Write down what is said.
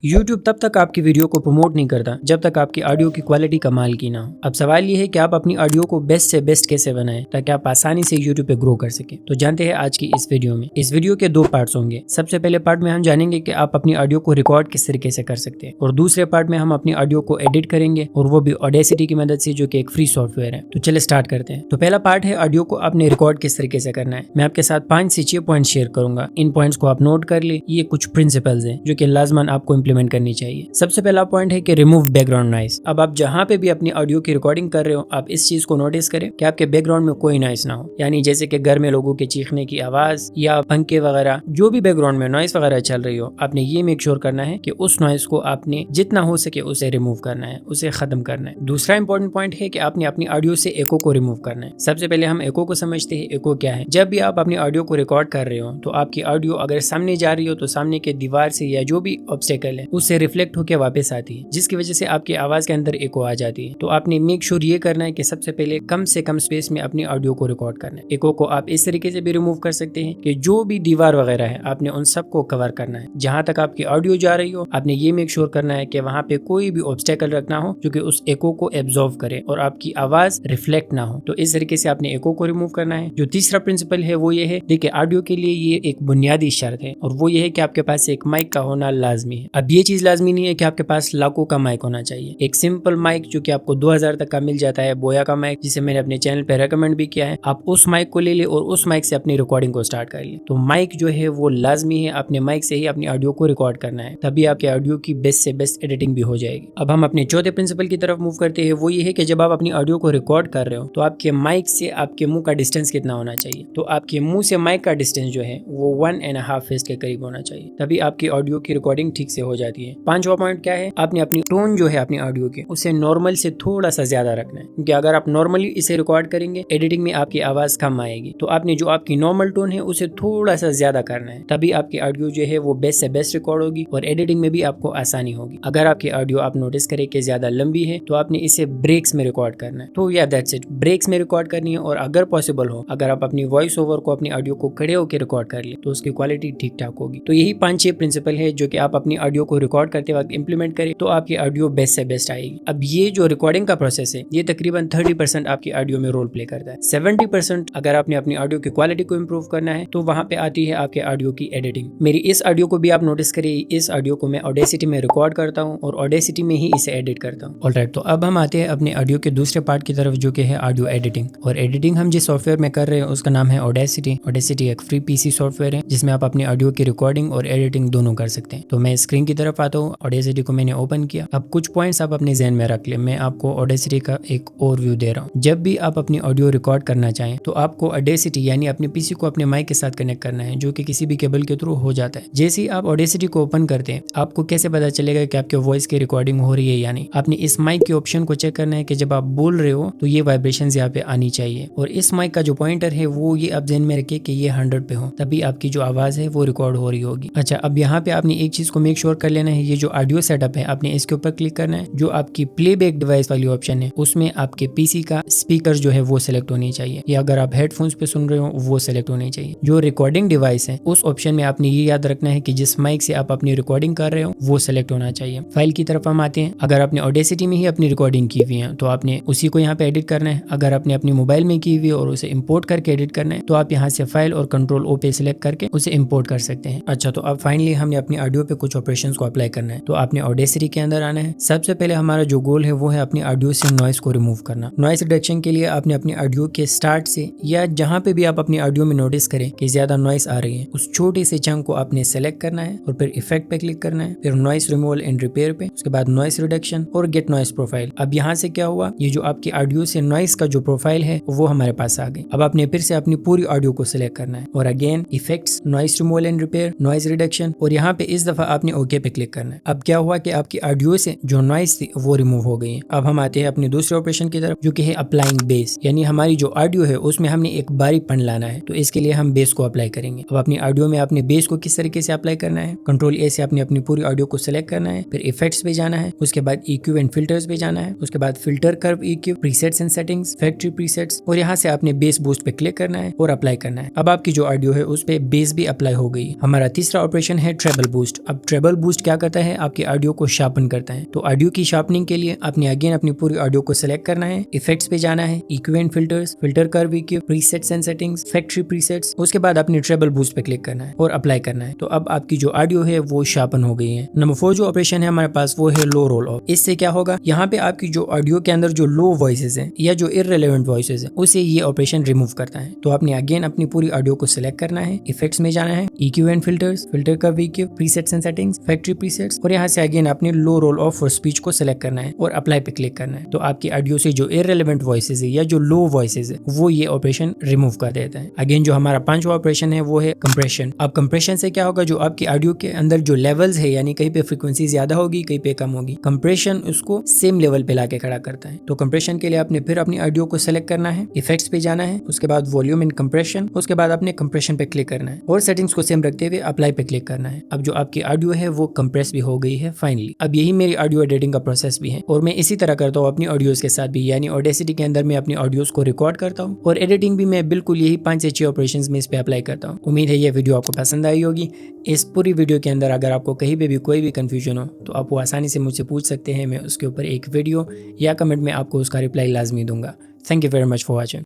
YouTube तब तक आपकी वीडियो को प्रमोट नहीं करता जब तक आपकी ऑडियो की क्वालिटी कमाल की ना हो। अब सवाल ये है कि आप अपनी ऑडियो को बेस्ट से बेस्ट कैसे बनाएं ताकि आप आसानी से YouTube पे ग्रो कर सकें। तो जानते हैं आज की इस वीडियो में। इस वीडियो के दो पार्ट्स होंगे। सबसे पहले पार्ट में हम जानेंगे कि आप अपनी ऑडियो को रिकॉर्ड किस तरीके से कर सकते हैं और दूसरे पार्ट में हम अपनी ऑडियो को एडिट करेंगे और वो भी ऑडेसिटी की मदद से, जो कि एक फ्री सॉफ्टवेयर है। तो चले स्टार्ट करते हैं। तो पहला पार्ट है ऑडियो को आपने रिकॉर्ड किस तरीके से करना है। मैं आपके साथ 5 से 6 पॉइंट शेयर करूंगा। इन पॉइंट्स को आप नोट कर ले। ये कुछ प्रिंसिपल्स हैं जो कि लाजमन आपको इंप्लीमेंट करनी चाहिए। सबसे पहला पॉइंट है कि रिमूव बैकग्राउंड नॉइस। अब आप जहां पे भी अपनी ऑडियो की रिकॉर्डिंग कर रहे हो, आप इस चीज को नोटिस करें कि आपके बैकग्राउंड में कोई नॉइस ना हो। यानी जैसे कि घर में लोगों के चीखने की आवाज या पंखे वगैरह, जो भी बैकग्राउंड में नॉइस वगैरह चल रही हो, आपने ये मेक श्योर करना है कि उस नॉइस को आपने जितना हो सके उसे रिमूव करना है, उसे खत्म करना है। दूसरा इंपॉर्टेंट पॉइंट है कि आपने अपनी ऑडियो से एको को रिमूव करना है। सबसे पहले हम एको को समझते हैं। एको क्या है? जब भी आप अपनी ऑडियो को रिकॉर्ड कर रहे हो तो आपकी ऑडियो अगर सामने जा रही हो तो सामने के दीवार से या जो भी ऑब्स्टेकल है उससे रिफ्लेक्ट होकर वापस आती है, जिसकी वजह से आपकी आवाज के अंदर एको आ जाती है। तो आपने मेक श्योर ये करना है कि सबसे पहले कम से कम स्पेस में अपनी ऑडियो को रिकॉर्ड करना है। एको को आप इस तरीके से भी रिमूव कर सकते हैं कि जो भी दीवार वगैरह है आपने उन सबको कवर करना है। जहां तक आपकी ऑडियो जा रही हो आपने ये मेक श्योर करना है कि वहां पे कोई भी ऑब्स्टेकल रखना हो जो कि उस एको को एब्जॉर्व करे और आपकी आवाज रिफ्लेक्ट ना हो। तो इस तरीके से आपने एको को रिमूव करना है। जो तीसरा प्रिंसिपल है वो ये है, देखिए ऑडियो के लिए ये एक बुनियादी शर्त है और वो ये है कि आपके पास एक माइक का होना लाजमी है। अब ये चीज लाजमी नहीं है कि आपके पास लाखों का माइक होना चाहिए। एक सिंपल माइक जो कि आपको 2000 तक का मिल जाता है, बोया का माइक, जिसे मैंने अपने चैनल पे रेकमेंड भी किया है, आप उस माइक को ले ले और उस माइक से अपनी रिकॉर्डिंग को स्टार्ट कर ले। तो माइक जो है वो लाजमी है, अपने माइक से ही अपनी ऑडियो को रिकॉर्ड करना है, तभी आपके ऑडियो की बेस्ट से बेस्ट एडिटिंग भी हो जाएगी। अब हम अपने चौथे प्रिंसिपल की तरफ मूव करते हैं। वो ये है कि जब आप अपनी ऑडियो को रिकॉर्ड कर रहे हो तो आपके माइक से आपके मुंह का डिस्टेंस कितना होना चाहिए। तो आपके मुंह से माइक का डिस्टेंस जो है वो 1.5 फीट के करीब होना चाहिए, तभी आपकी ऑडियो की रिकॉर्डिंग ठीक से हो जाती है। पांचवा पॉइंट क्या है? आपने अपनी टोन जो है अपनी ऑडियो के उसे नॉर्मल से थोड़ा सा ज्यादा रखना है, क्योंकि अगर आप नॉर्मली इसे रिकॉर्ड करेंगे एडिटिंग में आपकी आवाज कम आएगी। तो आपने जो आपकी नॉर्मल टोन है उसे थोड़ा सा ज्यादा करना है, तभी आपकी ऑडियो जो है वो बेस्ट से बेस्ट रिकॉर्ड होगी और एडिटिंग में भी आपको आसानी होगी। अगर आपकी ऑडियो आप नोटिस करें कि ज्यादा लंबी है तो आपने इसे ब्रेक्स में रिकॉर्ड करना है। तो या दैट्स इट, ब्रेक्स में रिकॉर्ड करनी है। और अगर पॉसिबल हो, अगर आप अपनी वॉइस ओवर को अपनी ऑडियो को खड़े होकर रिकॉर्ड कर ले तो उसकी क्वालिटी ठीक ठाक होगी। तो यही 5-6 प्रिंसिपल है जो कि आप अपनी ऑडियो को रिकॉर्ड करते वक्त इंप्लीमेंट करें तो आपकी ऑडियो बेस्ट से बेस्ट आएगी। अब ये जो रिकॉर्डिंग का प्रोसेस है ये तकरीबन 30% आपकी ऑडियो में रोल प्ले करता है। 70% अगर आपने अपनी ऑडियो की क्वालिटी को इम्प्रूव करना है तो वहां पे आती है आपके ऑडियो की एडिटिंग। मेरी इस ऑडियो को भी आप नोटिस करिए, इस ऑडियो को मैं ऑडेसिटी में रिकॉर्ड करता हूँ और ऑडेसिटी में ही इसे एडिट करता हूँ। ऑलराइट, तो अब हम आते हैं अपने ऑडियो के दूसरे पार्ट की तरफ जो कि है ऑडियो एडिटिंग। और एडिटिंग हम जिस सॉफ्टवेयर में कर रहे हैं उसका नाम है ऑडेसिटी। ऑडेसिटी एक फ्री पीसी सॉफ्टवेयर है जिसमें आप अपनी ऑडियो की रिकॉर्डिंग और एडिटिंग दोनों कर सकते हैं। तो मैं स्क्रीन की तरफ आता हूँ, ऑडेसिटी को मैंने ओपन किया। अब कुछ पॉइंट्स आप अपने ज़हन में रख ले, मैं आपको ऑडेसिटी का एक ओवरव्यू दे रहा हूँ। जब भी आप अपनी ऑडियो रिकॉर्ड करना चाहें तो आपको ऑडेसिटी यानी अपने पीसी को अपने माइक के साथ कनेक्ट करना है, जो कि किसी भी केबल के थ्रू हो जाता है। जैसे ही आप ऑडेसिटी को ओपन करते हैं आपको कैसे पता चलेगा कि आपके वॉइस की रिकॉर्डिंग हो रही है या नहीं? आपने इस माइक के ऑप्शन को चेक करना है कि जब आप बोल रहे हो तो ये वाइब्रेशंस यहाँ पे आनी चाहिए और इस माइक का जो पॉइंटर है वो ये आप ध्यान में रखिए कि ये 100 पे हो, तभी आपकी जो आवाज है वो रिकॉर्ड हो रही होगी। अच्छा, अब यहाँ पे आपने एक चीज को मेक श्योर कर लेना है, ये जो ऑडियो सेटअप है आपने इसके ऊपर क्लिक करना है। जो आपकी प्लेबैक डिवाइस वाली ऑप्शन है उसमें आपके पीसी का स्पीकर जो है वो सिलेक्ट होनी चाहिए, या अगर आप हेडफोन्स पे सुन रहे हो वो सिलेक्ट होनी चाहिए। जो रिकॉर्डिंग डिवाइस है उस ऑप्शन में आपने ये याद रखना है कि जिस माइक से आप अपनी रिकॉर्डिंग कर रहे हो वो सिलेक्ट होना चाहिए। फाइल की तरफ हम आते हैं। अगर आपने ऑडेसिटी में ही अपनी रिकॉर्डिंग की हुई है तो आपने उसी को यहाँ पे एडिट करना है। अगर आपने अपनी मोबाइल में की हुई है और उसे इंपोर्ट करके एडिट करना है तो आप यहाँ से फाइल और कंट्रोल ओ पे सिलेक्ट करके उसे इंपोर्ट कर सकते हैं। अच्छा, तो अब फाइनली हमने अपनी ऑडियो पे कुछ ऑपरेशंस को अप्लाई करना है। तो आपने ऑडेसिटी के अंदर आना है। सबसे पहले हमारा जो गोल है वो है अपनी ऑडियो से नॉइस को रिमूव करना। नॉइस रिडक्शन के लिए आपने अपनी ऑडियो के स्टार्ट से या जहाँ पे भी आप अपनी ऑडियो में नोटिस करें कि ज्यादा नॉइस आ रही है उस छोटे से चंक को आपने सेलेक्ट करना है और फिर इफेक्ट पे क्लिक करना है, फिर नॉइस रिमूवल एंड रिपेयर पे, उसके बाद नॉइस रिडक्शन और गेट नॉइस प्रोफाइल। अब यहाँ से क्या हुआ, ये जो आपकी ऑडियो से नॉइस का जो प्रोफाइल है वो हमारे पास आ गई। अब आपने फिर से अपनी पूरी ऑडियो को सिलेक्ट करना है और again effects, noise removal and repair, noise reduction और यहाँ पे इस दफा आपने ओके पे क्लिक करना है। अब क्या हुआ कि आपकी ऑडियो से जो नॉइस थी वो रिमूव हो गई है। अब हम आते हैं अपने दूसरे ऑपरेशन की तरफ जो कि है अप्लाइंग बेस, यानी हमारी जो ऑडियो है उसमें हमने एक बारीकपन लाना है। तो इसके लिए हम बेस को अप्लाई करेंगे। अब अपनी ऑडियो में आपने बेस को किस तरीके से अप्लाई करना है, कंट्रोल ए से आपने अपनी पूरी ऑडियो को सिलेक्ट करना है, फिर इफेक्ट्स पे जाना है, उसके बाद EQ एंड फिल्टर्स पे जाना है, उसके बाद filter curve EQ, presets and settings, factory presets और यहाँ से आपने बेस बूस्ट पे क्लिक करना है और अप्लाई करना है। अब आपकी जो ऑडियो है उस पे बेस भी अप्लाई हो गई। हमारा तीसरा ऑपरेशन है ट्रेबल बूस्ट। अब ट्रेबल बूस्ट क्या करता है, आपके ऑडियो को शार्पन करता है। तो ऑडियो की शार्पनिंग के लिए आपने अगेन अपनी पूरी ऑडियो को सिलेक्ट करना है, इफेक्ट्स पे जाना है, EQ and filters, filter curve EQ, presets and settings, factory presets, उसके बाद अपनी ट्रेबल बूस्ट पे क्लिक करना है और अप्लाई करना है। तो अब आपकी जो ऑडियो है वो शार्पन हो गई है। नंबर 4 जो ऑपरेशन है हमारे पास वो है लो रोल ऑफ। इससे क्या होगा, यहाँ पे आपकी जो ऑडियो के अंदर जो लो वॉइसेस हैं या जो इररिलेवेंट वॉइसेस हैं उसे ये ऑपरेशन रिमूव करता है। तो आपने अगेन अपनी पूरी ऑडियो को सिलेक्ट करना है, इफेक्ट्स में जाना है, EQ and filters, filter curve EQ, presets and settings, factory presets और यहाँ से अगेन अपने लो रोल ऑफ फॉर स्पीच को सिलेक्ट करना है और अप्लाई पे क्लिक करना है। तो आपकी ऑडियो से जो इररिलेवेंट वॉइसेस है या जो लो वॉइसेस है वो ये ऑपरेशन रिमूव कर देता है। अगेन जो हमारा 5वां ऑपरेशन है वो है कंप्रेशन। अब कंप्रेशन से क्या होगा, जो आपकी ऑडियो के अंदर जो लेवल्स है यानी कहीं पे फ्रीक्वेंसी ज्यादा होगी कहीं पे कम होगी, कंप्रेशन उसको सेम लेवल पे लाके खड़ा करता है। तो कंप्रेशन के लिए आपने फिर अपनी ऑडियो को सिलेक्ट करना है, इफेक्ट्स पे जाना है, उसके बाद वॉल्यूम इन कंप्रेशन, उसके बाद आपने कंप्रेशन पे क्लिक करना है और सेटिंग्स को सेम रखते हुए अप्लाई पे क्लिक करना है। अब जो आपकी ऑडियो है वो कंप्रेस भी हो गई है फाइनली। अब यही मेरी ऑडियो एडिटिंग का प्रोसेस भी है और मैं इसी तरह करता हूँ अपनी ऑडियोज के साथ भी, यानी ऑडेसिटी के अंदर मैं अपनी ऑडियोज को रिकॉर्ड करता हूँ और एडिटिंग भी मैं बिल्कुल यही 5 से 6 ऑपरेशंस में इस पे अप्लाई करता हूँ। उम्मीद है ये वीडियो आपको पसंद आई होगी। इस पूरी वीडियो के अंदर अगर आपको कहीं पे भी कोई भी कंफ्यूजन हो तो आप वो आसानी से मुझसे पूछ सकते हैं, मैं उसके ऊपर एक वीडियो या कमेंट में आपको उसका रिप्लाई लाजमी दूंगा। Thank you very much for watching.